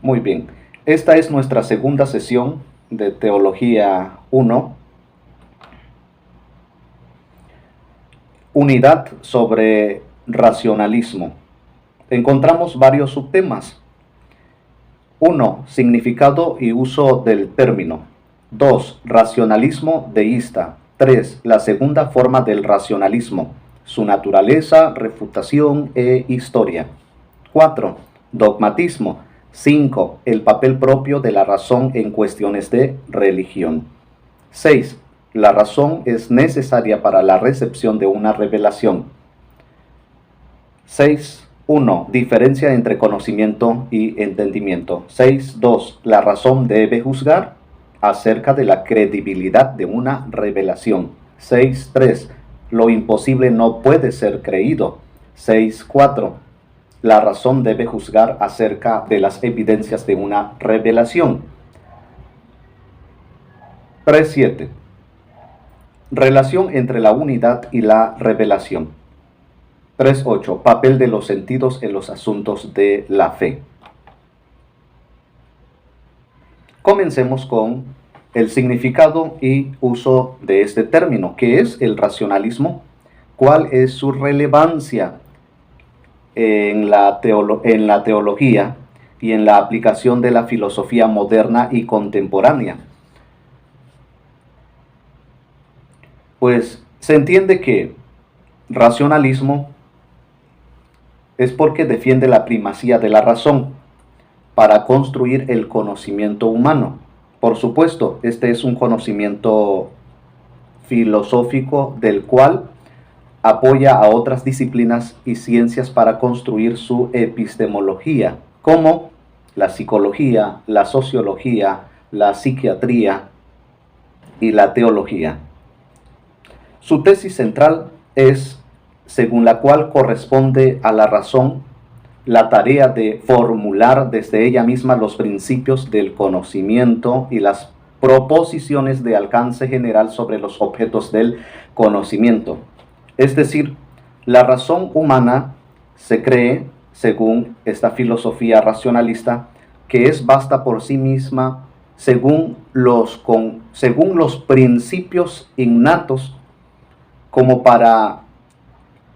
Muy bien. Esta es nuestra segunda sesión de Teología 1, unidad sobre racionalismo. Encontramos varios subtemas. 1. Significado y uso del término. 2. Racionalismo deísta. 3. La segunda forma del racionalismo. Su naturaleza, refutación e historia. 4. Dogmatismo. 5. El papel propio de la razón en cuestiones de religión. 6. La razón es necesaria para la recepción de una revelación. 6.1. Diferencia entre conocimiento y entendimiento. 6.2. La razón debe juzgar acerca de la credibilidad de una revelación. 6.3. Lo imposible no puede ser creído. 6.4. La razón debe juzgar acerca de las evidencias de una revelación. 3.7. Relación entre la unidad y la revelación. 3.8. Papel de los sentidos en los asuntos de la fe. Comencemos con el significado y uso de este término. ¿Qué es el racionalismo? ¿Cuál es su relevancia en la teología y en la aplicación de la filosofía moderna y contemporánea? Pues se entiende que racionalismo es porque defiende la primacía de la razón para construir el conocimiento humano. Por supuesto, este es un conocimiento filosófico del cual apoya a otras disciplinas y ciencias para construir su epistemología, como la psicología, la sociología, la psiquiatría y la teología. Su tesis central es, según la cual corresponde a la razón la tarea de formular desde ella misma los principios del conocimiento y las proposiciones de alcance general sobre los objetos del conocimiento. Es decir, la razón humana se cree, según esta filosofía racionalista, que es vasta por sí misma según los principios innatos, como para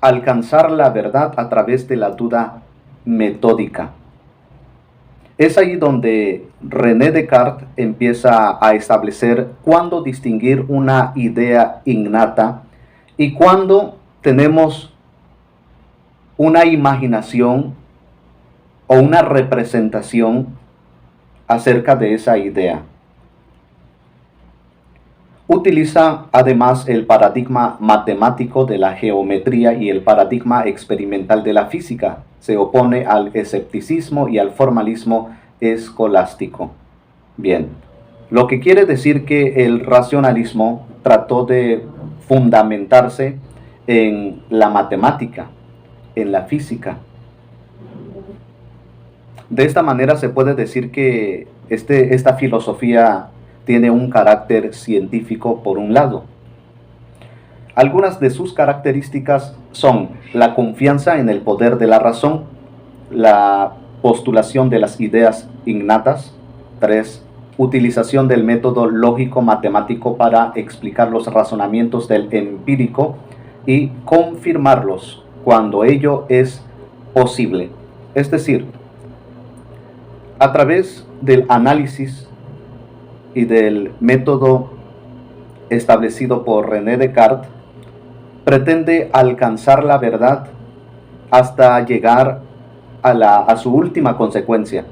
alcanzar la verdad a través de la duda metódica. Es ahí donde René Descartes empieza a establecer cuándo distinguir una idea innata y cuándo tenemos una imaginación o una representación acerca de esa idea. Utiliza además el paradigma matemático de la geometría y el paradigma experimental de la física. Se opone al escepticismo y al formalismo escolástico. Bien, lo que quiere decir que el racionalismo trató de fundamentarse en la matemática, en la física. De esta manera se puede decir que esta filosofía tiene un carácter científico por un lado. Algunas de sus características son la confianza en el poder de la razón, la postulación de las ideas innatas. 3. Utilización del método lógico-matemático para explicar los razonamientos del empírico y confirmarlos cuando ello es posible. Es decir, a través del análisis y del método establecido por René Descartes, pretende alcanzar la verdad hasta llegar a su última consecuencia.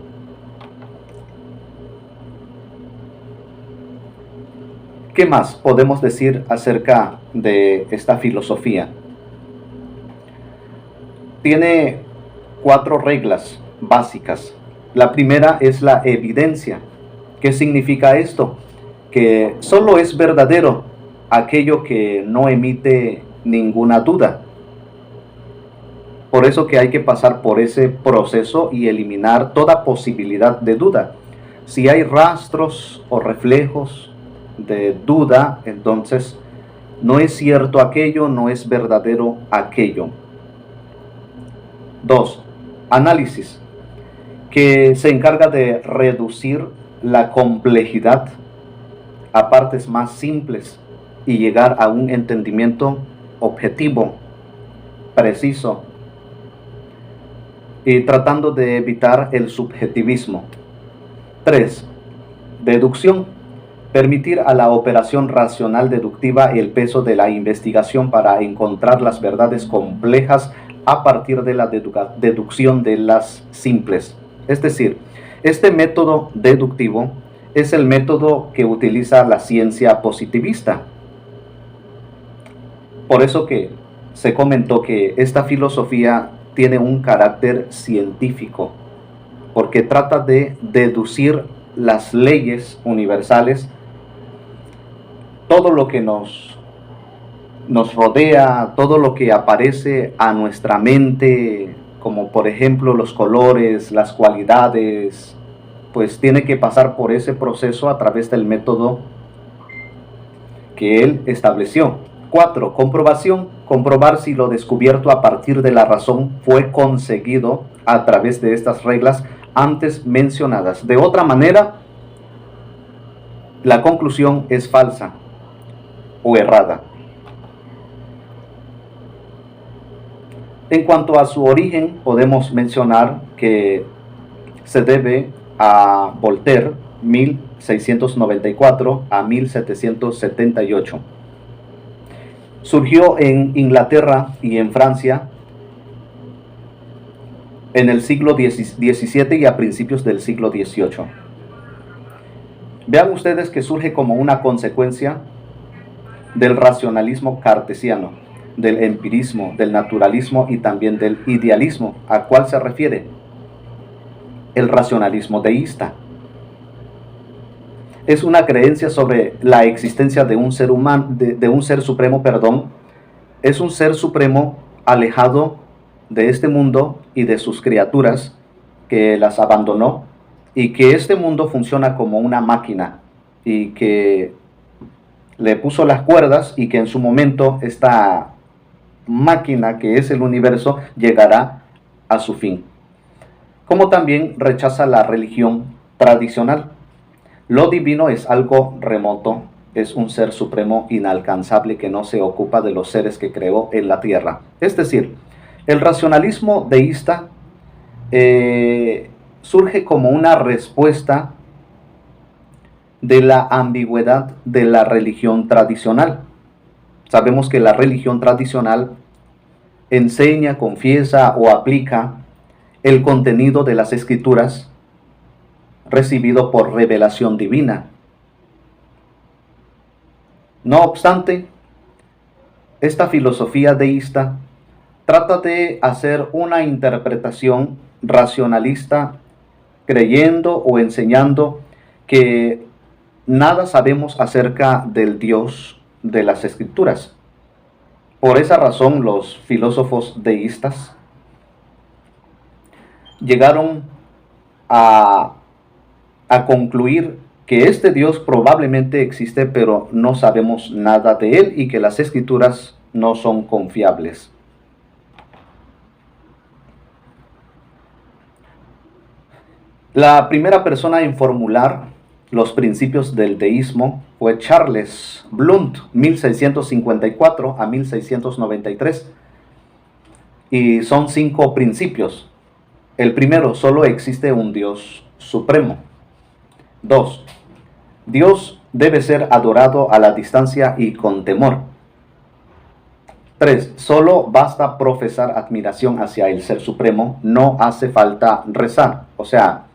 ¿Qué más podemos decir acerca de esta filosofía? Tiene 4 reglas básicas. La primera es la evidencia. ¿Qué significa esto? Que solo es verdadero aquello que no emite ninguna duda. Por eso que hay que pasar por ese proceso y eliminar toda posibilidad de duda. Si hay rastros o reflejos de duda, entonces no es cierto aquello, no es verdadero aquello. 2. Análisis. que se encarga de reducir la complejidad a partes más simples y llegar a un entendimiento objetivo, preciso, y tratando de evitar el subjetivismo. 3. Deducción. Permitir a la operación racional deductiva el peso de la investigación para encontrar las verdades complejas a partir de la deducción de las simples. Es decir, este método deductivo es el método que utiliza la ciencia positivista. Por eso que se comentó que esta filosofía tiene un carácter científico, porque trata de deducir las leyes universales, todo lo que nos rodea, todo lo que aparece a nuestra mente, como por ejemplo los colores, las cualidades, pues tiene que pasar por ese proceso a través del método que él estableció. 4. Comprobación. Comprobar si lo descubierto a partir de la razón fue conseguido a través de estas reglas antes mencionadas. De otra manera, la conclusión es falsa o errada. En cuanto a su origen, podemos mencionar que se debe a Voltaire, 1694 a 1778. Surgió en Inglaterra y en Francia en el siglo XVII y a principios del siglo XVIII. Vean ustedes que surge como una consecuencia del racionalismo cartesiano, del empirismo, del naturalismo y también del idealismo. ¿A cuál se refiere? El racionalismo deísta. Es una creencia sobre la existencia de un ser humano, de un ser supremo, es un ser supremo alejado de este mundo y de sus criaturas, que las abandonó, y que este mundo funciona como una máquina y que le puso las cuerdas, y que en su momento esta máquina, que es el universo, llegará a su fin. Como también rechaza la religión tradicional. Lo divino es algo remoto, es un ser supremo inalcanzable que no se ocupa de los seres que creó en la tierra. Es decir, el racionalismo deísta surge como una respuesta de la ambigüedad de la religión tradicional. Sabemos que la religión tradicional enseña, confiesa o aplica el contenido de las escrituras recibido por revelación divina. No obstante, esta filosofía deísta trata de hacer una interpretación racionalista, creyendo o enseñando que nada sabemos acerca del Dios de las Escrituras. Por esa razón, los filósofos deístas llegaron a concluir que este Dios probablemente existe, pero no sabemos nada de él, y que las Escrituras no son confiables. La primera persona en formular los principios del deísmo fue Charles Blount, 1654 a 1693. Y son 5 principios. El primero: solo existe un Dios supremo. 2. Dios debe ser adorado a la distancia y con temor. 3. Solo basta profesar admiración hacia el Ser Supremo, no hace falta rezar. O sea,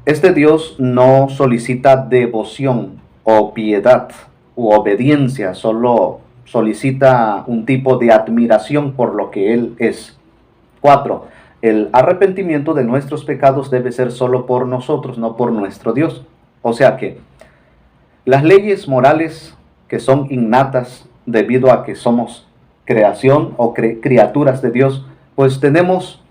este Dios no solicita devoción o piedad u obediencia, solo solicita un tipo de admiración por lo que Él es. 4. El arrepentimiento de nuestros pecados debe ser solo por nosotros, no por nuestro Dios. O sea que las leyes morales que son innatas debido a que somos creación o criaturas de Dios, pues tenemos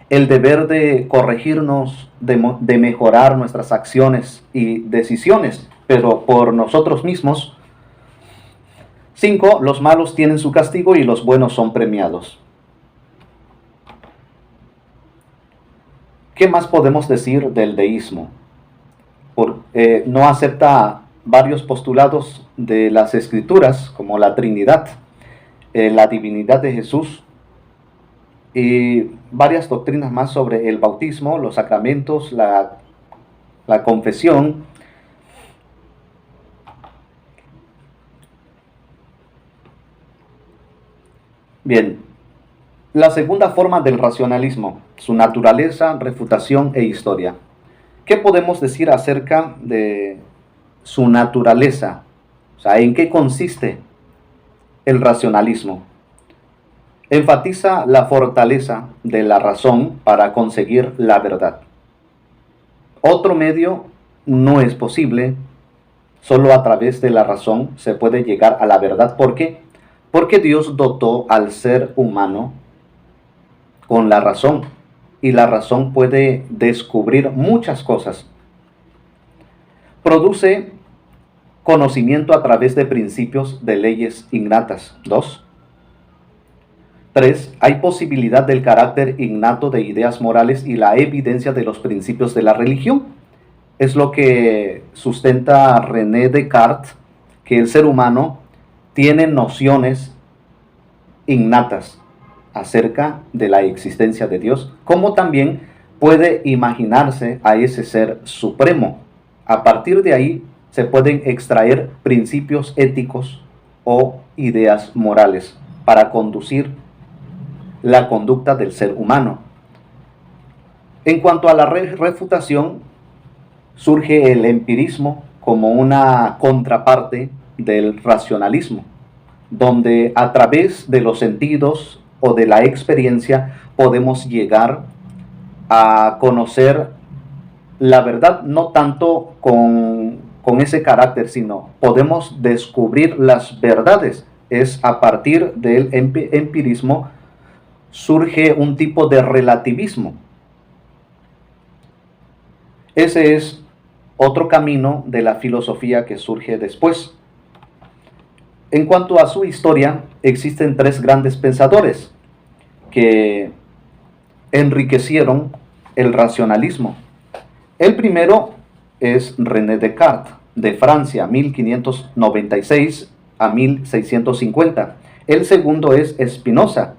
el deber de corregirnos, de mejorar nuestras acciones y decisiones, pero por nosotros mismos. 5. Los malos tienen su castigo y los buenos son premiados. ¿Qué más podemos decir del deísmo? No acepta varios postulados de las escrituras, como la Trinidad, la divinidad de Jesús y varias doctrinas más sobre el bautismo, los sacramentos, la confesión. Bien, la segunda forma del racionalismo, su naturaleza, refutación e historia. ¿Qué podemos decir acerca de su naturaleza? O sea, ¿en qué consiste el racionalismo? Enfatiza la fortaleza de la razón para conseguir la verdad. Otro medio no es posible, solo a través de la razón se puede llegar a la verdad. ¿Por qué? Porque Dios dotó al ser humano con la razón, y la razón puede descubrir muchas cosas. Produce conocimiento a través de principios de leyes innatas. 2. 3. Hay posibilidad del carácter innato de ideas morales y la evidencia de los principios de la religión. Es lo que sustenta René Descartes, que el ser humano tiene nociones innatas acerca de la existencia de Dios, como también puede imaginarse a ese ser supremo. A partir de ahí se pueden extraer principios éticos o ideas morales para conducir la conducta del ser humano. En cuanto a la refutación, surge el empirismo como una contraparte del racionalismo, donde a través de los sentidos o de la experiencia podemos llegar a conocer la verdad, no tanto con ese carácter, sino podemos descubrir las verdades. Es a partir del empirismo surge un tipo de relativismo. Ese es otro camino de la filosofía que surge después. En cuanto a su historia, existen tres grandes pensadores que enriquecieron el racionalismo. El primero es René Descartes, de Francia, 1596 a 1650. El segundo es Spinoza,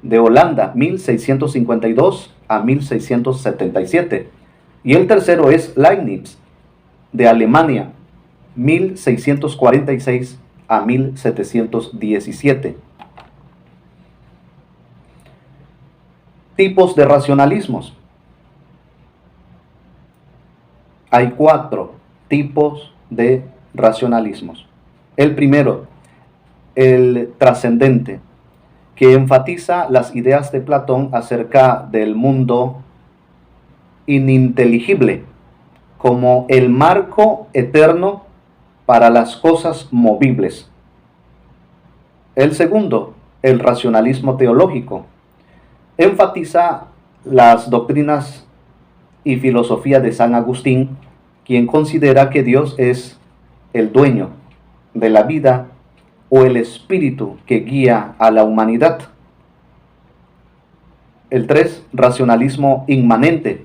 de Holanda, 1652 a 1677. Y el tercero es Leibniz, de Alemania, 1646 a 1717. Tipos de racionalismos. Hay 4 tipos de racionalismos. El primero, el trascendente, que enfatiza las ideas de Platón acerca del mundo ininteligible como el marco eterno para las cosas movibles. El segundo, el racionalismo teológico, enfatiza las doctrinas y filosofía de San Agustín, quien considera que Dios es el dueño de la vida o el espíritu que guía a la humanidad. El 3, racionalismo inmanente,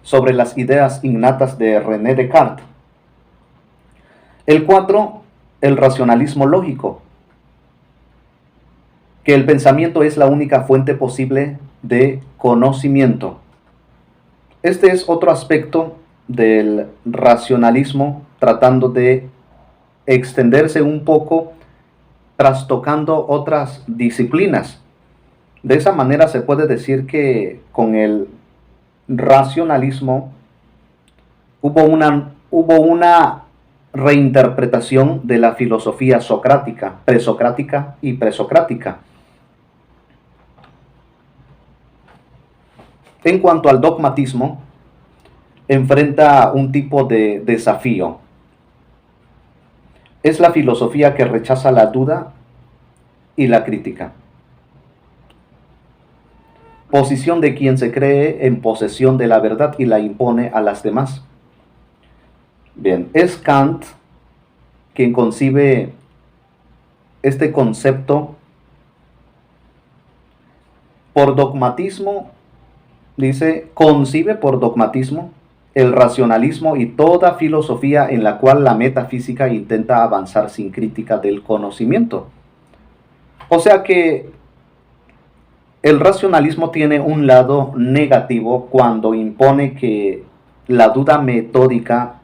sobre las ideas innatas de René Descartes. El 4, el racionalismo lógico, que el pensamiento es la única fuente posible de conocimiento. Este es otro aspecto del racionalismo, tratando de extenderse un poco, trastocando otras disciplinas. De esa manera se puede decir que con el racionalismo hubo una reinterpretación de la filosofía socrática, presocrática y presocrática. En cuanto al dogmatismo, enfrenta un tipo de desafío. Es la filosofía que rechaza la duda y la crítica. Posición de quien se cree en posesión de la verdad y la impone a las demás. Bien, es Kant quien concibe este concepto Por dogmatismo, dice, concibe por dogmatismo el racionalismo y toda filosofía en la cual la metafísica intenta avanzar sin crítica del conocimiento. O sea que el racionalismo tiene un lado negativo cuando impone que la duda metódica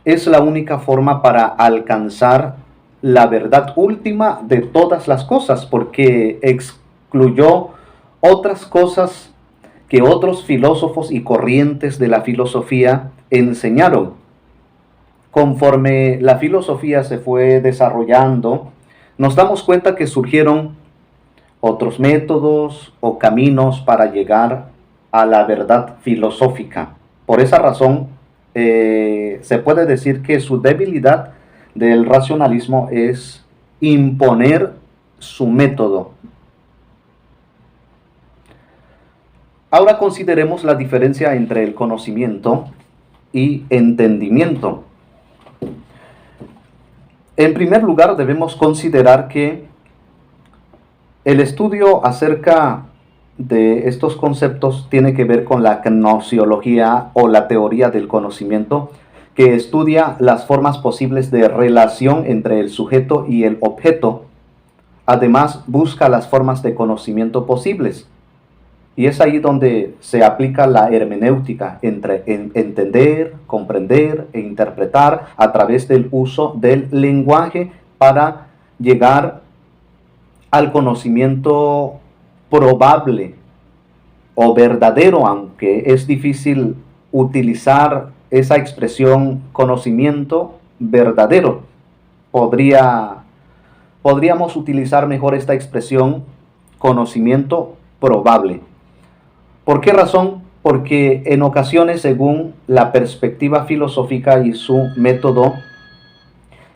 es la única forma para alcanzar la verdad última de todas las cosas, porque excluyó otras cosas que otros filósofos y corrientes de la filosofía enseñaron. Conforme la filosofía se fue desarrollando, nos damos cuenta que surgieron otros métodos o caminos para llegar a la verdad filosófica. Por esa razón, se puede decir que su debilidad del racionalismo es imponer su método. Ahora consideremos la diferencia entre el conocimiento y entendimiento. En primer lugar, debemos considerar que el estudio acerca de estos conceptos tiene que ver con la gnoseología o la teoría del conocimiento, que estudia las formas posibles de relación entre el sujeto y el objeto. Además, busca las formas de conocimiento posibles. Y es ahí donde se aplica la hermenéutica, entre entender, comprender e interpretar a través del uso del lenguaje para llegar al conocimiento probable o verdadero, aunque es difícil utilizar esa expresión conocimiento verdadero. Podríamos utilizar mejor esta expresión conocimiento probable. ¿Por qué razón? Porque en ocasiones, según la perspectiva filosófica y su método,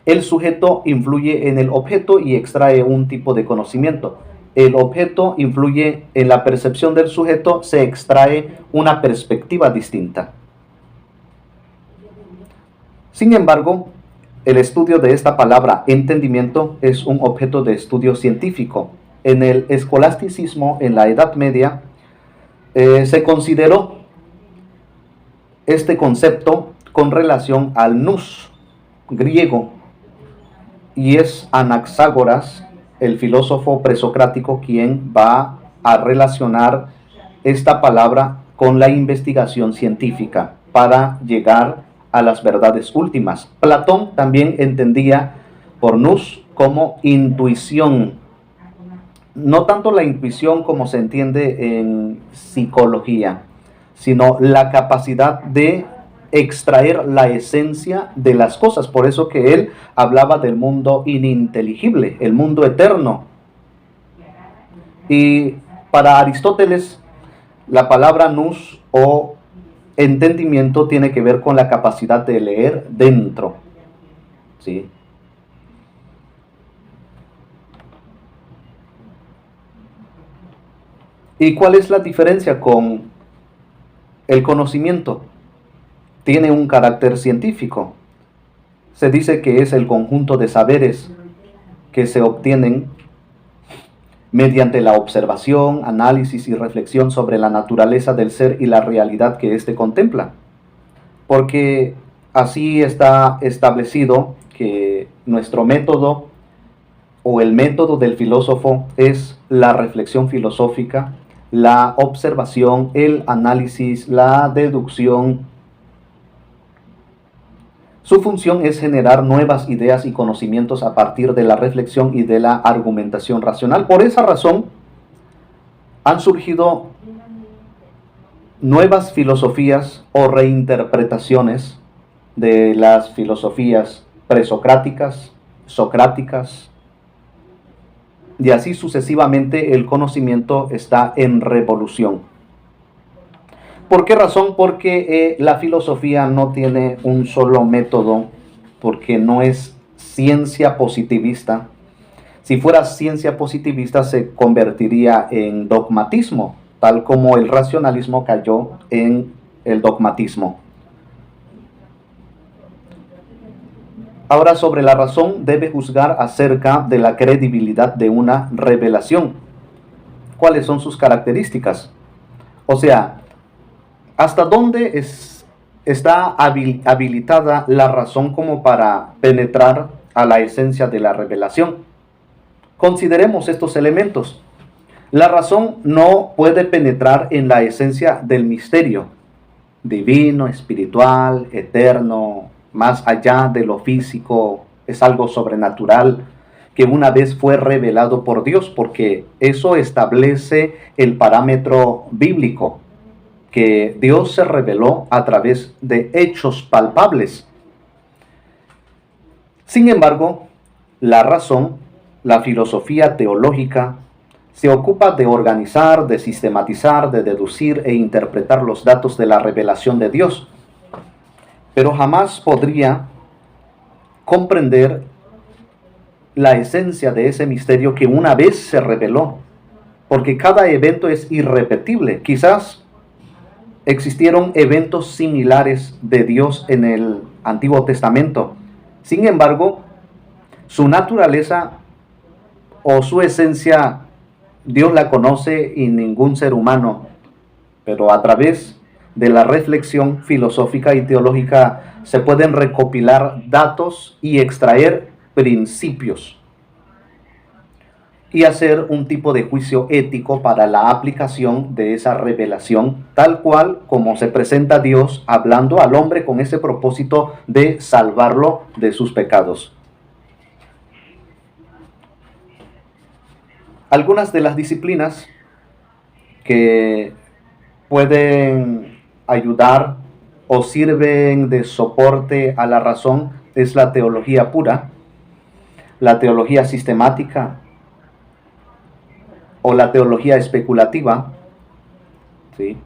el sujeto influye en el objeto y extrae un tipo de conocimiento. El objeto influye en la percepción del sujeto, se extrae una perspectiva distinta. Sin embargo, el estudio de esta palabra entendimiento es un objeto de estudio científico. En el escolasticismo, en la Edad Media, se consideró este concepto con relación al nous griego, y es Anaxágoras, el filósofo presocrático, quien va a relacionar esta palabra con la investigación científica para llegar a las verdades últimas. Platón también entendía por nous como intuición, no tanto la intuición como se entiende en psicología, sino la capacidad de extraer la esencia de las cosas. Por eso que él hablaba del mundo ininteligible, el mundo eterno. Y para Aristóteles, la palabra nous o entendimiento tiene que ver con la capacidad de leer dentro, ¿sí? ¿Y cuál es la diferencia con el conocimiento? Tiene un carácter científico. Se dice que es el conjunto de saberes que se obtienen mediante la observación, análisis y reflexión sobre la naturaleza del ser y la realidad que éste contempla. Porque así está establecido que nuestro método o el método del filósofo es la reflexión filosófica, la observación, el análisis, la deducción. Su función es generar nuevas ideas y conocimientos a partir de la reflexión y de la argumentación racional. Por esa razón, han surgido nuevas filosofías o reinterpretaciones de las filosofías presocráticas, socráticas, y así sucesivamente el conocimiento está en revolución. ¿Por qué razón? Porque la filosofía no tiene un solo método, porque no es ciencia positivista. Si fuera ciencia positivista se convertiría en dogmatismo, tal como el racionalismo cayó en el dogmatismo. Ahora, sobre la razón debe juzgar acerca de la credibilidad de una revelación. cuáles son sus características. O sea, ¿hasta dónde está habilitada la razón como para penetrar a la esencia de la revelación? Consideremos estos elementos. La razón no puede penetrar en la esencia del misterio divino, espiritual, eterno, más allá de lo físico, es algo sobrenatural que una vez fue revelado por Dios, porque eso establece el parámetro bíblico, que Dios se reveló a través de hechos palpables. Sin embargo, la razón, la filosofía teológica, se ocupa de organizar, de sistematizar, de deducir e interpretar los datos de la revelación de Dios, pero jamás podría comprender la esencia de ese misterio que una vez se reveló, porque cada evento es irrepetible. Quizás existieron eventos similares de Dios en el Antiguo Testamento. Sin embargo, su naturaleza o su esencia, Dios la conoce y ningún ser humano, pero a través de la reflexión filosófica y teológica se pueden recopilar datos y extraer principios y hacer un tipo de juicio ético para la aplicación de esa revelación, tal cual como se presenta Dios hablando al hombre con ese propósito de salvarlo de sus pecados. Algunas de las disciplinas que pueden ayudar o sirven de soporte a la razón es la teología pura, la teología sistemática o la teología especulativa, ¿sí?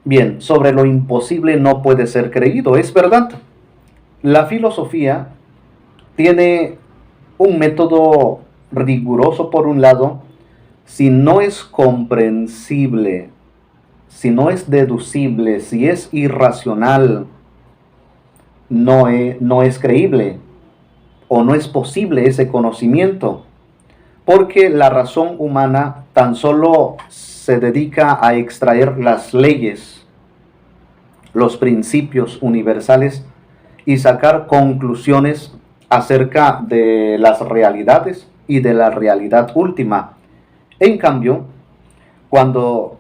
Bien, sobre lo imposible no puede ser creído, es verdad. La filosofía tiene un método riguroso por un lado. Si no es comprensible, si no es deducible, si es irracional, no es creíble o no es posible ese conocimiento, porque la razón humana tan solo se dedica a extraer las leyes, los principios universales y sacar conclusiones acerca de las realidades y de la realidad última. En cambio, cuando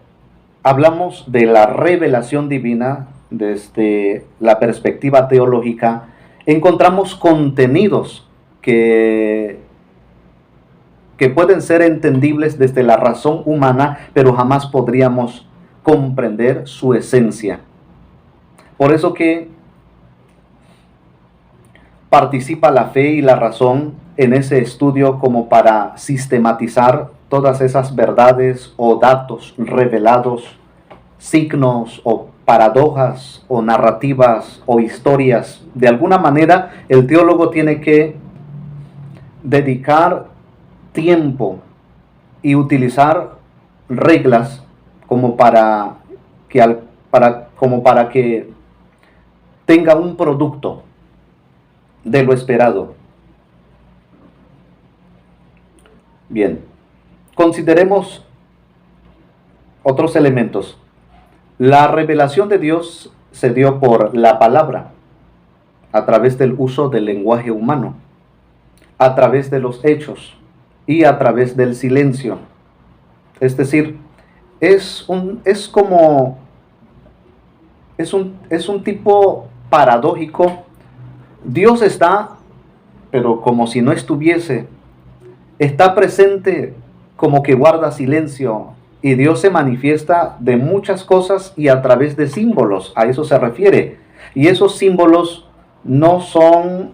hablamos de la revelación divina desde la perspectiva teológica, encontramos contenidos que pueden ser entendibles desde la razón humana, pero jamás podríamos comprender su esencia. Por eso que participa la fe y la razón en ese estudio como para sistematizar todas esas verdades o datos revelados, signos o paradojas o narrativas o historias. De alguna manera, el teólogo tiene que dedicar tiempo y utilizar reglas como para que tenga un producto de lo esperado. Bien, consideremos otros elementos. La revelación de Dios se dio por la palabra, a través del uso del lenguaje humano, a través de los hechos y a través del silencio. Es decir, es un tipo paradójico. Dios está, pero como si no estuviese. Está presente, como que guarda silencio. Y Dios se manifiesta de muchas cosas y a través de símbolos. A eso se refiere. Y esos símbolos no son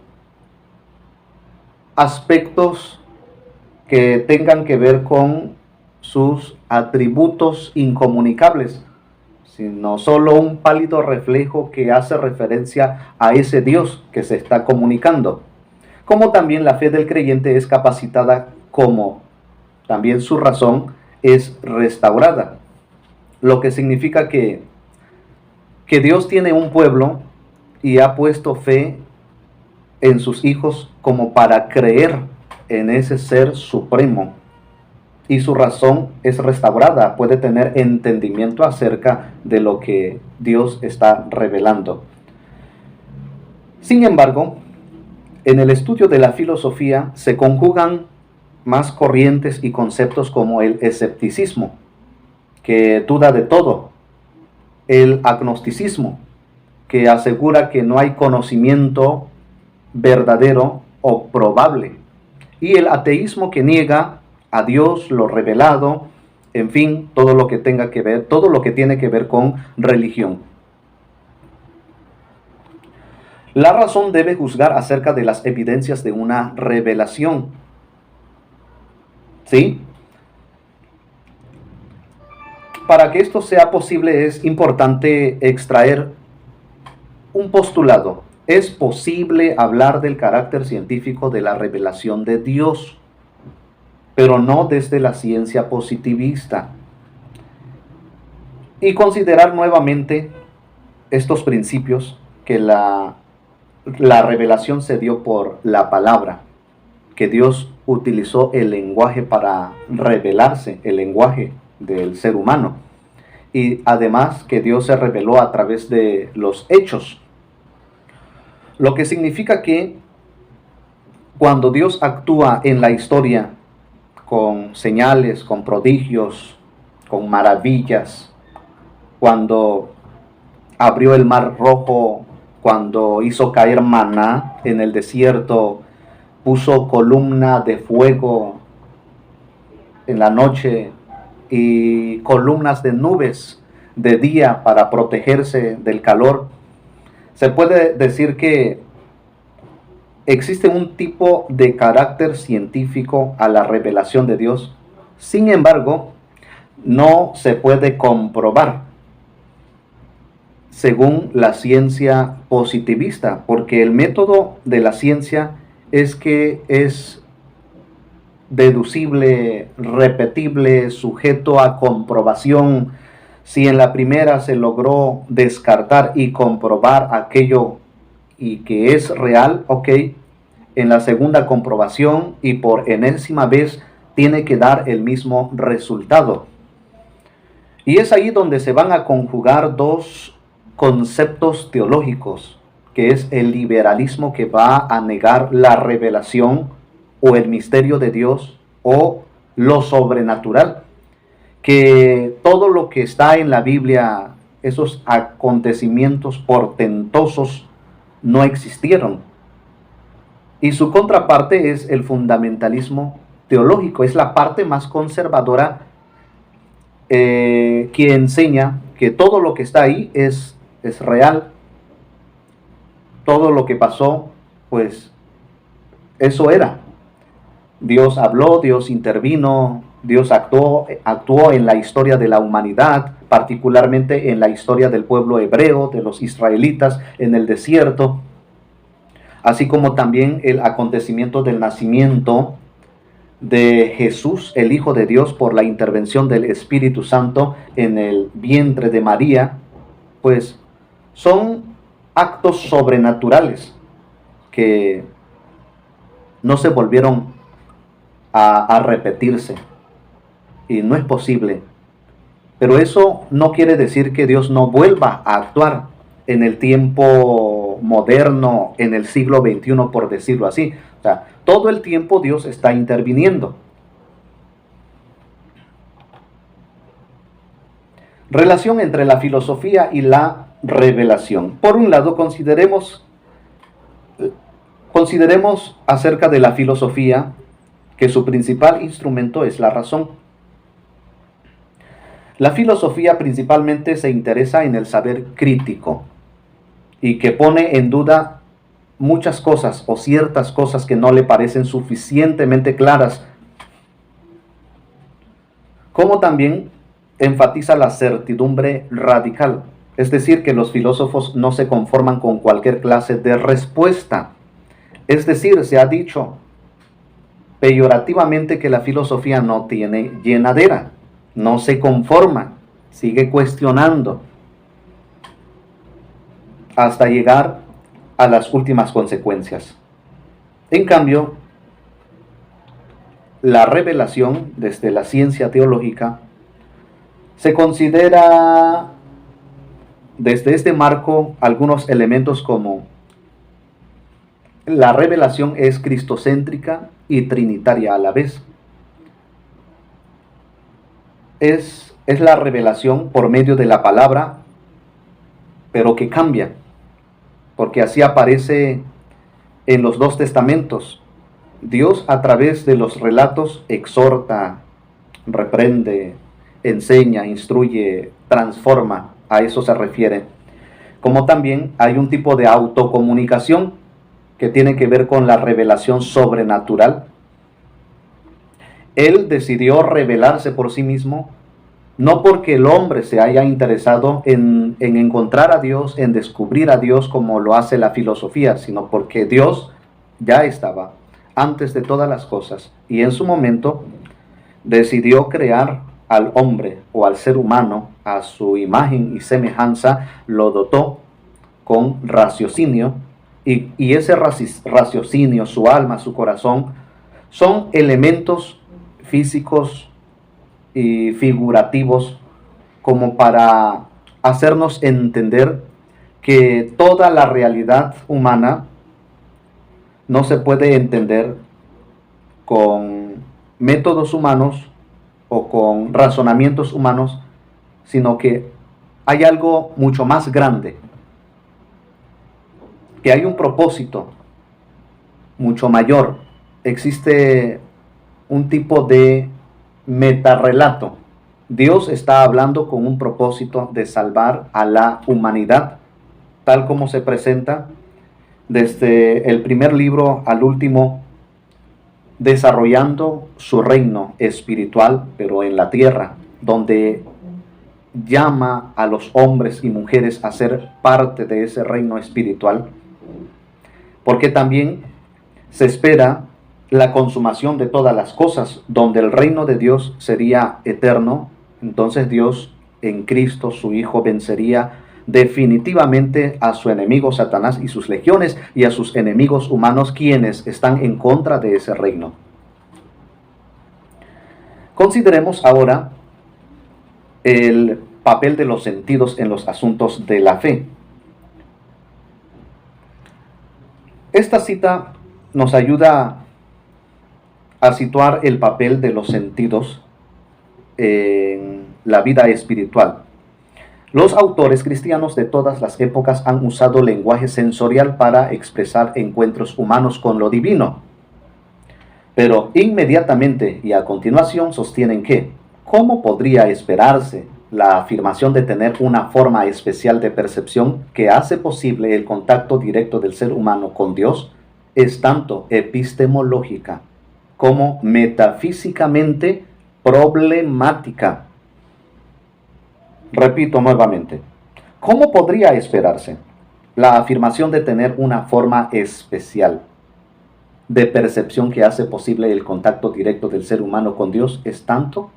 aspectos que tengan que ver con sus atributos incomunicables, sino solo un pálido reflejo que hace referencia a ese Dios que se está comunicando. Como también la fe del creyente es capacitada, como también su razón es restaurada. Lo que significa que Dios tiene un pueblo y ha puesto fe en sus hijos como para creer en ese ser supremo y su razón es restaurada, puede tener entendimiento acerca de lo que Dios está revelando. Sin embargo, en el estudio de la filosofía se conjugan más corrientes y conceptos como el escepticismo, que duda de todo, el agnosticismo, que asegura que no hay conocimiento verdadero o probable, y el ateísmo, que niega a Dios, lo revelado, en fin, todo lo que tenga que ver, todo lo que tiene que ver con religión. La razón debe juzgar acerca de las evidencias de una revelación. ¿Sí? Para que esto sea posible es importante extraer un postulado. Es posible hablar del carácter científico de la revelación de Dios, pero no desde la ciencia positivista. Y considerar nuevamente estos principios, que la revelación se dio por la palabra, que Dios utilizó el lenguaje para revelarse, el lenguaje del ser humano. Y además que Dios se reveló a través de los hechos. Lo que significa que cuando Dios actúa en la historia con señales, con prodigios, con maravillas, cuando abrió el mar rojo, cuando hizo caer maná en el desierto, puso columna de fuego en la noche y columnas de nubes de día para protegerse del calor, se puede decir que existe un tipo de carácter científico a la revelación de Dios. Sin embargo, no se puede comprobar según la ciencia positivista, porque el método de la ciencia es que es deducible, repetible, sujeto a comprobación. Si en la primera se logró descartar y comprobar aquello y que es real, ok, en la segunda comprobación y por enésima vez tiene que dar el mismo resultado. Y es ahí donde se van a conjugar dos conceptos teológicos, que es el liberalismo, que va a negar la revelación o el misterio de Dios o lo sobrenatural, que todo lo que está en la Biblia, esos acontecimientos portentosos, no existieron. Y su contraparte es el fundamentalismo teológico, es la parte más conservadora, que enseña que todo lo que está ahí es real. Todo lo que pasó, pues eso era. Dios habló, Dios intervino, Dios actuó en la historia de la humanidad, particularmente en la historia del pueblo hebreo, de los israelitas en el desierto, así como también el acontecimiento del nacimiento de Jesús, el Hijo de Dios, por la intervención del Espíritu Santo en el vientre de María. Pues son actos sobrenaturales que no se volvieron a repetirse, y no es posible. Pero eso no quiere decir que Dios no vuelva a actuar en el tiempo moderno, en el siglo XXI, por decirlo así. O sea, todo el tiempo Dios está interviniendo. Relación entre la filosofía y la revelación. Por un lado, consideremos acerca de la filosofía, que su principal instrumento es la razón. La filosofía principalmente se interesa en el saber crítico y que pone en duda muchas cosas o ciertas cosas que no le parecen suficientemente claras, como también enfatiza la certidumbre radical, es decir, que los filósofos no se conforman con cualquier clase de respuesta. Es decir, se ha dicho peyorativamente que la filosofía no tiene llenadera, no se conforma, sigue cuestionando hasta llegar a las últimas consecuencias. En cambio, la revelación desde la ciencia teológica se considera desde este marco algunos elementos como la revelación es cristocéntrica y trinitaria a la vez. Es la revelación por medio de la palabra, pero que cambia, porque así aparece en los dos testamentos. Dios a través de los relatos exhorta, reprende, enseña, instruye, transforma, a eso se refiere. Como también hay un tipo de autocomunicación que tiene que ver con la revelación sobrenatural. Él decidió revelarse por sí mismo, no porque el hombre se haya interesado en encontrar a Dios, en descubrir a Dios como lo hace la filosofía, sino porque Dios ya estaba antes de todas las cosas y en su momento decidió crear al hombre o al ser humano a su imagen y semejanza, lo dotó con raciocinio y ese raciocinio, su alma, su corazón, son elementos físicos y figurativos como para hacernos entender que toda la realidad humana no se puede entender con métodos humanos o con razonamientos humanos, sino que hay algo mucho más grande, que hay un propósito mucho mayor. Existe un tipo de metarrelato. Dios está hablando con un propósito de salvar a la humanidad, tal como se presenta desde el primer libro al último, desarrollando su reino espiritual, pero en la tierra, donde llama a los hombres y mujeres a ser parte de ese reino espiritual, porque también se espera la consumación de todas las cosas, donde el reino de Dios sería eterno. Entonces Dios en Cristo, su Hijo, vencería definitivamente a su enemigo Satanás y sus legiones y a sus enemigos humanos, quienes están en contra de ese reino. Consideremos ahora el papel de los sentidos en los asuntos de la fe. Esta cita nos ayuda a situar el papel de los sentidos en la vida espiritual. Los autores cristianos de todas las épocas han usado lenguaje sensorial para expresar encuentros humanos con lo divino. Pero inmediatamente y a continuación sostienen que, ¿cómo podría esperarse la afirmación de tener una forma especial de percepción que hace posible el contacto directo del ser humano con Dios? Es tanto epistemológica como metafísicamente problemática. Repito nuevamente, ¿cómo podría esperarse la afirmación de tener una forma especial de percepción que hace posible el contacto directo del ser humano con Dios? Es tanto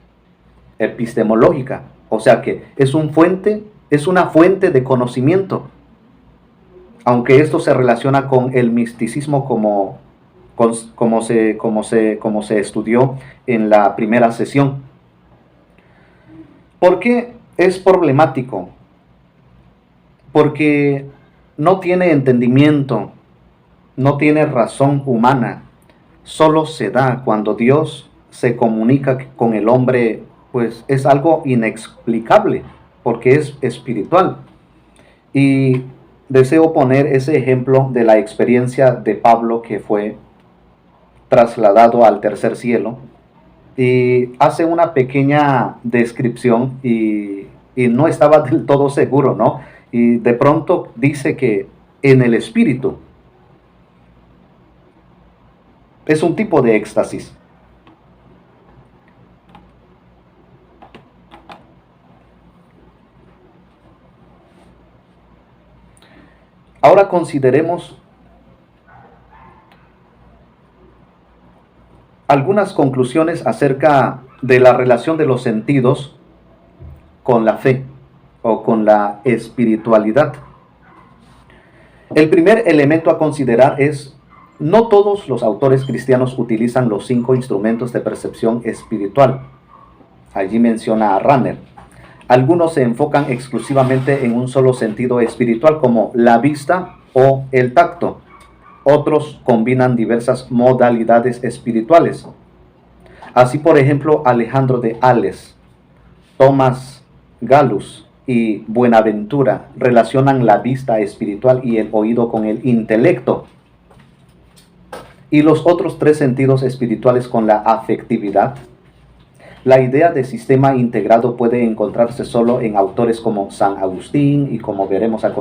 epistemológica, o sea que es una fuente de conocimiento, aunque esto se relaciona con el misticismo como se estudió en la primera sesión. ¿Por qué es problemático? Porque no tiene entendimiento, no tiene razón humana, solo se da cuando Dios se comunica con el hombre, pues es algo inexplicable, porque es espiritual. Y deseo poner ese ejemplo de la experiencia de Pablo, que fue trasladado al tercer cielo, y hace una pequeña descripción y no estaba del todo seguro, ¿no? Y de pronto dice que en el espíritu es un tipo de éxtasis. Ahora consideremos algunas conclusiones acerca de la relación de los sentidos con la fe o con la espiritualidad. El primer elemento a considerar es No todos los autores cristianos utilizan los 5 instrumentos de percepción espiritual. Allí menciona a Ranner. Algunos se enfocan exclusivamente en un solo sentido espiritual, como la vista o el tacto. Otros combinan diversas modalidades espirituales. Así, por ejemplo, Alejandro de Ales, Tomás Gallus y Buenaventura relacionan la vista espiritual y el oído con el intelecto, y los otros 3 sentidos espirituales con la afectividad. La idea de sistema integrado puede encontrarse solo en autores como San Agustín y, como veremos a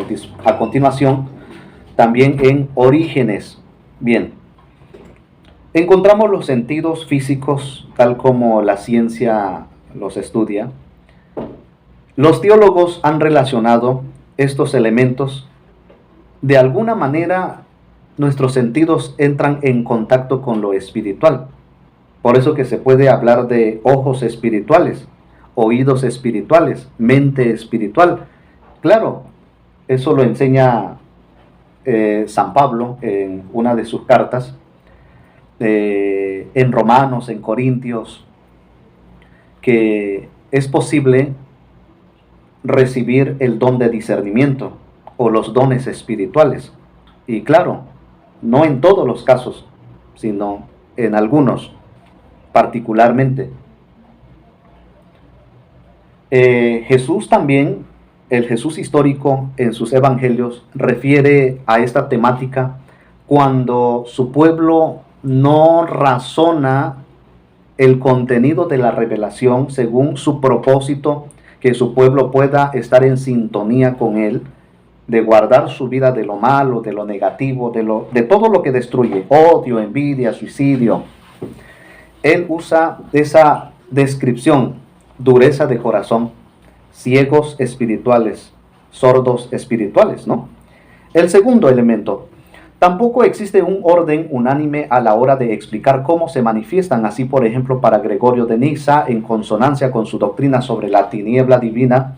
continuación, también en Orígenes. Bien, encontramos los sentidos físicos tal como la ciencia los estudia. Los teólogos han relacionado estos elementos. De alguna manera, nuestros sentidos entran en contacto con lo espiritual. Por eso que se puede hablar de ojos espirituales, oídos espirituales, mente espiritual. Claro, eso lo enseña San Pablo en una de sus cartas, en Romanos, en Corintios, que es posible recibir el don de discernimiento o los dones espirituales. Y claro, no en todos los casos, sino en algunos particularmente. Jesús también, el Jesús histórico en sus evangelios, refiere a esta temática cuando su pueblo no razona el contenido de la revelación según su propósito, que su pueblo pueda estar en sintonía con él, de guardar su vida de lo malo, de lo negativo, de todo lo que destruye, odio, envidia, suicidio. Él usa esa descripción: dureza de corazón, ciegos espirituales, sordos espirituales, ¿no? El segundo elemento: tampoco existe un orden unánime a la hora de explicar cómo se manifiestan. Así, por ejemplo, para Gregorio de Niza, en consonancia con su doctrina sobre la tiniebla divina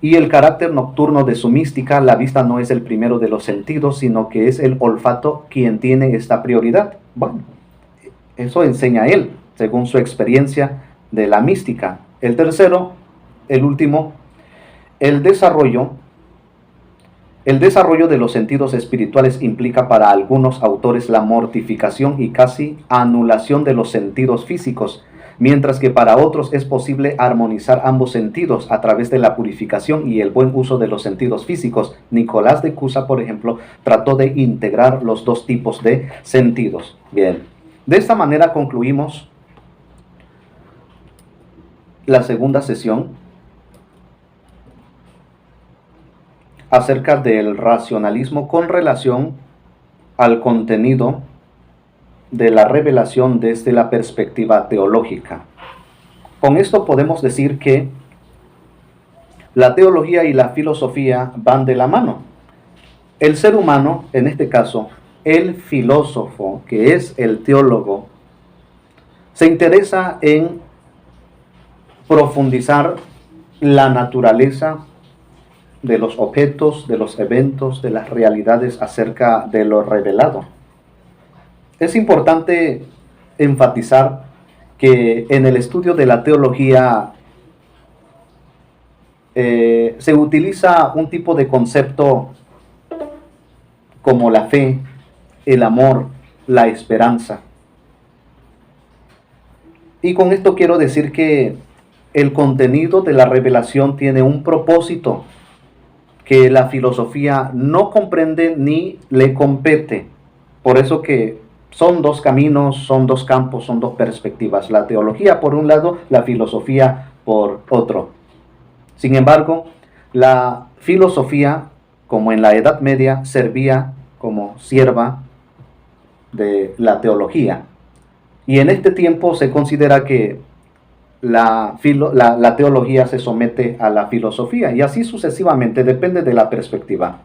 y el carácter nocturno de su mística, la vista no es el primero de los sentidos, sino que es el olfato quien tiene esta prioridad. Bueno, eso enseña él, según su experiencia de la mística. El tercero, el último, el desarrollo de los sentidos espirituales implica para algunos autores la mortificación y casi anulación de los sentidos físicos, mientras que para otros es posible armonizar ambos sentidos a través de la purificación y el buen uso de los sentidos físicos. Nicolás de Cusa, por ejemplo, trató de integrar los 2 tipos de sentidos. Bien, de esta manera concluimos la segunda sesión acerca del racionalismo con relación al contenido de la revelación desde la perspectiva teológica. Con esto podemos decir que la teología y la filosofía van de la mano. El ser humano, en este caso, el filósofo, que es el teólogo, se interesa en profundizar la naturaleza de los objetos, de los eventos, de las realidades acerca de lo revelado. Es importante enfatizar que en el estudio de la teología se utiliza un tipo de concepto como la fe, el amor, la esperanza. Y con esto quiero decir que el contenido de la revelación tiene un propósito que la filosofía no comprende ni le compete. Por eso que son 2 caminos, son 2 campos, son 2 perspectivas. La teología por un lado, la filosofía por otro. Sin embargo, la filosofía, como en la Edad Media, servía como sierva de la teología. Y en este tiempo se considera que la teología se somete a la filosofía, y así sucesivamente, depende de la perspectiva.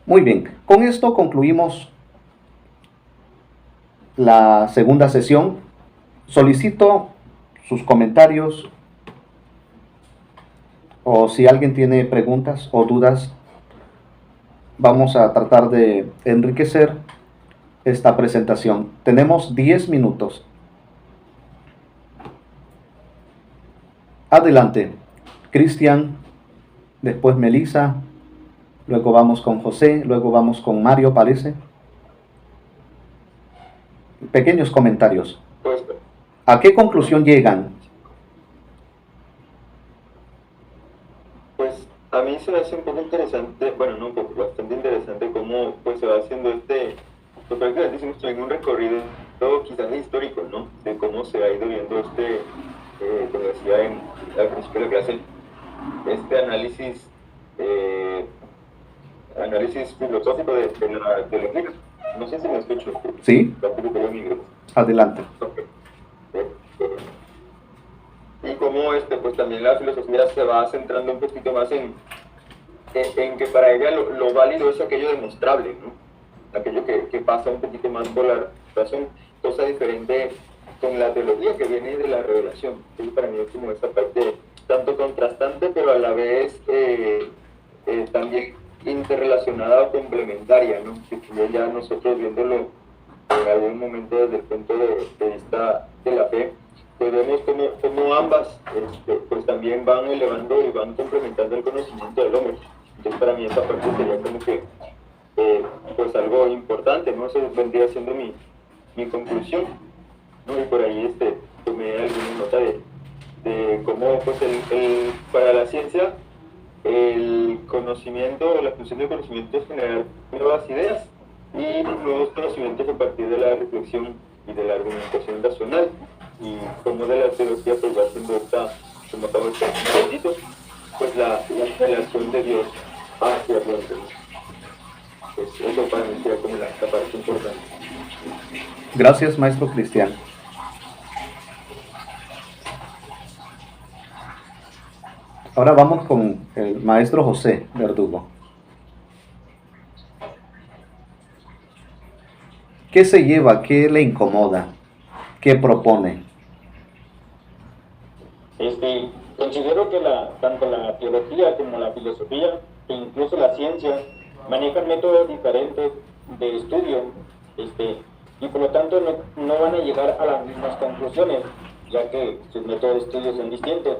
Muy bien, con esto concluimos la segunda sesión. Solicito sus comentarios, o si alguien tiene preguntas o dudas, vamos a tratar de enriquecer esta presentación. Tenemos 10 minutos. Adelante, Cristian, después Melissa, luego vamos con José, luego vamos con Mario, parece. Pequeños comentarios. ¿A qué conclusión llegan? Pues a mí se me hace un poco interesante, bueno, no un poco, bastante interesante cómo pues se va haciendo lo que decimos en un recorrido todo quizás histórico, ¿no? De cómo se ha ido viendo como decía al principio de la clase, este análisis filosófico de la teología. No sé si me escucho. Sí. Adelante. Okay. Y cómo pues también la filosofía se va centrando un poquito más en que para ella lo válido es aquello demostrable, ¿no? Aquello que pasa un poquito más por la razón, cosa diferente con la teología que viene de la revelación. Entonces para mí es como esta parte tanto contrastante, pero a la vez también interrelacionada o complementaria, ¿no? Que ya nosotros viéndolo en algún momento desde el punto de vista de la fe, pues vemos como ambas pues también van elevando y van complementando el conocimiento del hombre. Entonces para mí esta parte sería como que pues algo importante, ¿no? Eso vendría siendo mi conclusión, ¿no? Y por ahí tomé alguna nota de cómo pues para la ciencia el conocimiento, la función del conocimiento es generar nuevas ideas y nuevos conocimientos a partir de la reflexión y de la argumentación racional, y como de la teología pues va haciendo como acabo de decir, pues la relación de Dios hacia el hombre. Pues eso para mí sería como la parte importante. Gracias, maestro Cristian. Ahora vamos con el maestro José Verdugo. ¿Qué se lleva? ¿Qué le incomoda? ¿Qué propone? Considero que tanto la teología como la filosofía e incluso la ciencia manejan métodos diferentes de estudio, y por lo tanto no van a llegar a las mismas conclusiones, ya que sus métodos de estudio son distintos.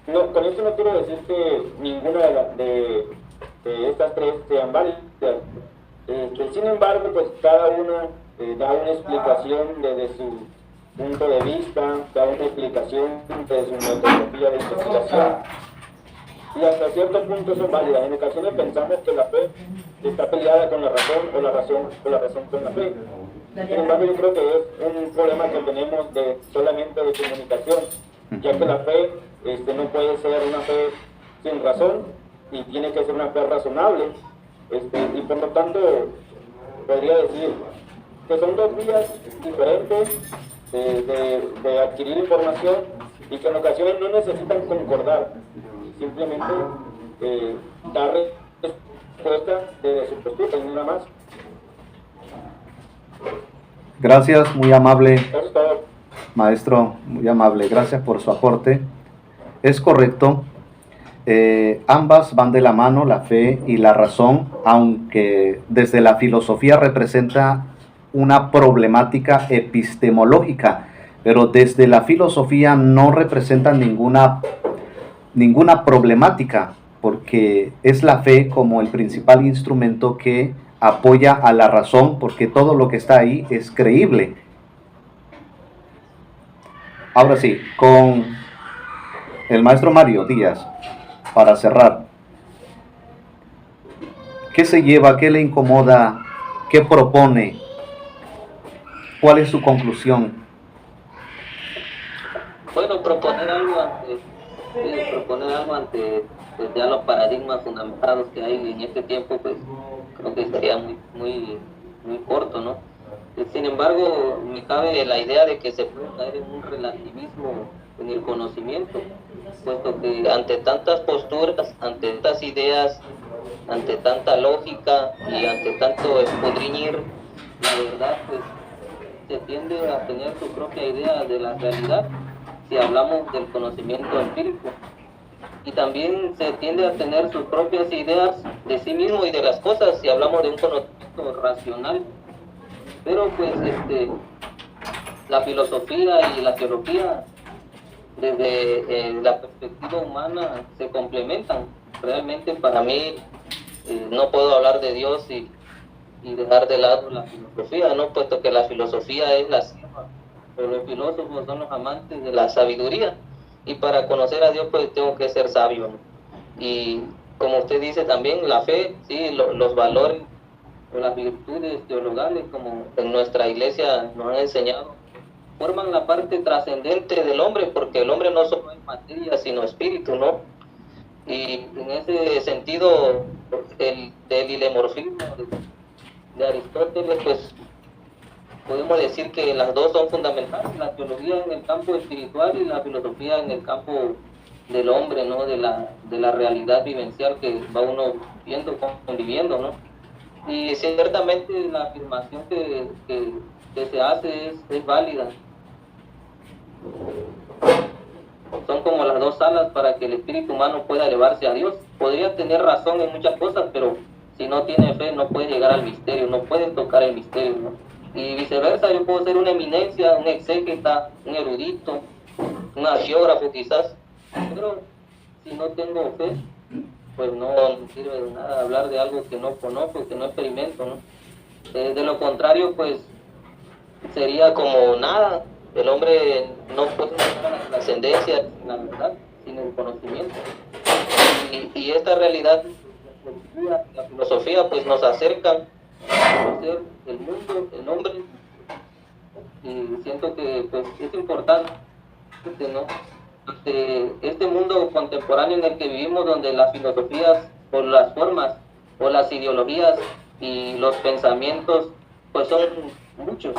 No, con esto no quiero decir que ninguna de estas tres sean válidas. Sin embargo, pues cada una da una explicación desde su punto de vista, da una explicación de su metodología de investigación, y hasta cierto punto son válidas. En ocasiones pensamos que la fe está peleada con la razón o la razón con la fe. Sin embargo, yo creo que es un problema que tenemos solamente de comunicación, ya que la fe no puede ser una fe sin razón y tiene que ser una fe razonable, y por lo tanto podría decir que son dos vías diferentes de adquirir información, y que en ocasiones no necesitan concordar, simplemente dar respuesta desde su postura y nada más. Gracias, muy amable. Eso es todo. Maestro, muy amable, gracias por su aporte. Es correcto, ambas van de la mano, la fe y la razón, aunque desde la filosofía representa una problemática epistemológica, pero desde la filosofía no representa ninguna problemática, porque es la fe como el principal instrumento que apoya a la razón, porque todo lo que está ahí es creíble. Ahora sí, con el maestro Mario Díaz, para cerrar. ¿Qué se lleva? ¿Qué le incomoda? ¿Qué propone? ¿Cuál es su conclusión? Bueno, proponer algo ante pues, ya los paradigmas fundamentados que hay en este tiempo, pues creo que sería muy corto, ¿no? Sin embargo, me cabe la idea de que se puede caer en un relativismo en el conocimiento, puesto que ante tantas posturas, ante tantas ideas, ante tanta lógica y ante tanto escudriñir, la verdad, pues se tiende a tener su propia idea de la realidad si hablamos del conocimiento empírico. y también se tiende a tener sus propias ideas de sí mismo y de las cosas, si hablamos de un conocimiento racional. Pero pues la filosofía y la teología desde la perspectiva humana se complementan. Realmente para mí no puedo hablar de Dios y dejar de lado la filosofía, ¿no? Puesto que la filosofía es la sierva, pero los filósofos son los amantes de la sabiduría, y para conocer a Dios pues tengo que ser sabio, ¿no? Y como usted dice también, la fe, sí, los valores o las virtudes teologales, como en nuestra iglesia nos han enseñado, forman la parte trascendente del hombre, porque el hombre no solo es materia, sino espíritu, ¿no? Y en ese sentido, del hilemorfismo de Aristóteles, pues podemos decir que las dos son fundamentales, la teología en el campo espiritual y la filosofía en el campo del hombre, ¿no? De la realidad vivencial que va uno viendo, conviviendo, ¿no? Y ciertamente la afirmación que se hace es válida. Son como las dos alas para que el espíritu humano pueda elevarse a Dios. Podría tener razón en muchas cosas, pero si no tiene fe no puede llegar al misterio, no puede tocar el misterio, ¿no? Y viceversa, yo puedo ser una eminencia, un exégeta, un erudito, un agiógrafo quizás, pero si no tengo fe, pues no sirve de nada hablar de algo que no conozco, que no experimento, ¿no? De lo contrario, pues sería como nada. El hombre no puede llegar a la trascendencia, la verdad, sin el conocimiento. Y esta realidad, la filosofía, pues nos acerca a conocer el mundo, el hombre, y siento que pues es importante, ¿no? Este mundo contemporáneo en el que vivimos, donde las filosofías o las formas o las ideologías y los pensamientos pues son muchos,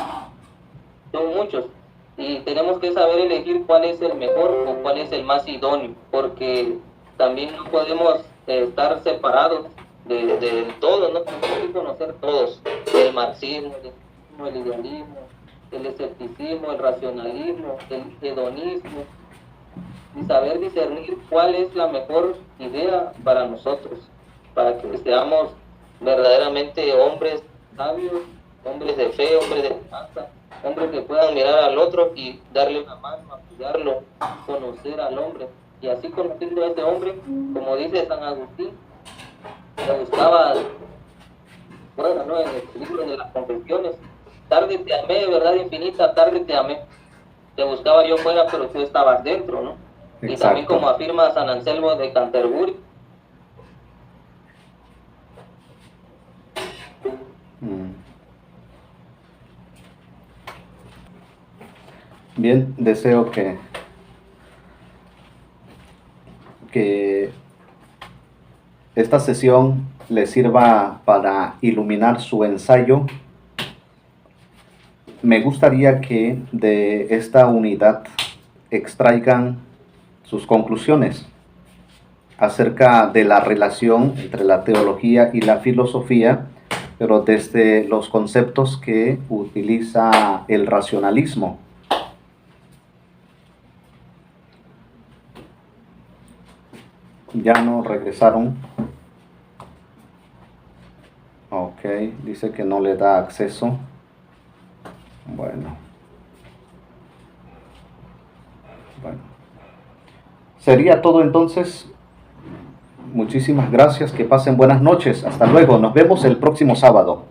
y tenemos que saber elegir cuál es el mejor o cuál es el más idóneo, porque también no podemos estar separados del todo, ¿no? Tenemos que conocer todos, el marxismo, el idealismo, el escepticismo, el racionalismo, el hedonismo, y saber discernir cuál es la mejor idea para nosotros, para que seamos verdaderamente hombres sabios, hombres de fe, hombres de esperanza, hombres que puedan mirar al otro y darle una mano, apoyarlo, conocer al hombre, y así conociendo a ese hombre, como dice San Agustín, le buscaba, bueno, ¿no? En el libro de las Confesiones, tarde te amé, verdad infinita, tarde te amé. Te buscaba yo fuera, pero tú estabas dentro, ¿no? Exacto. Y también como afirma San Anselmo de Canterbury. Bien, deseo que esta sesión le sirva para iluminar su ensayo. Me gustaría que de esta unidad extraigan sus conclusiones acerca de la relación entre la teología y la filosofía, pero desde los conceptos que utiliza el racionalismo. Ya no regresaron. Ok, dice que no le da acceso. Bueno. Sería todo entonces. Muchísimas gracias, que pasen buenas noches. Hasta luego, nos vemos el próximo sábado.